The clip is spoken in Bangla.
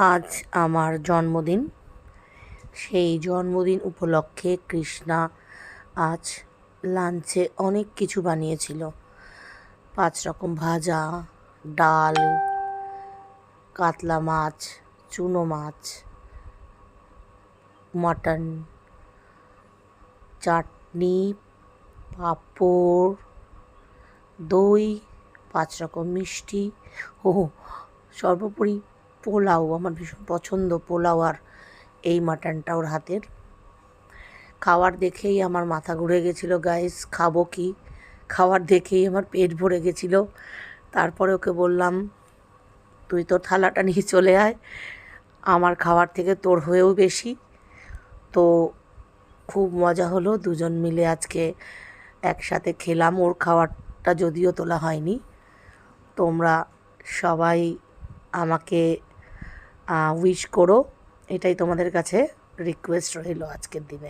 আজ আমার জন্মদিন। সেই জন্মদিন উপলক্ষে কৃষ্ণা আজ লাঞ্চে অনেক কিছু বানিয়েছিল। 5 রকম ভাজা, ডাল, কাতলা মাছ, চুনো মাছ, মাটন, চাটনি, পাঁপড়, দই, 5 রকম মিষ্টি, সর্বোপরি পোলাও। আমার ভীষণ পছন্দ পোলাও আর এই মাটনটা ওর হাতের। খাওয়ার দেখেই আমার মাথা ঘুরে গেছিলো গাইস, খাবো কি? খাওয়ার দেখেই আমার পেট ভরে গেছিলো। তারপরে ওকে বললাম, তুই তোর থালাটা নিয়ে চলে আয়, আমার খাওয়ার থেকে তোর হয়েও বেশি। তো খুব মজা হলো, দুজন মিলে আজকে একসাথে খেলাম। ওর খাওয়ারটা যদিও তোলা হয়নি। তোমরা সবাই আমাকে উইশ করো, এটাই তোমাদের কাছে রিকোয়েস্ট রইল আজকের দিনে।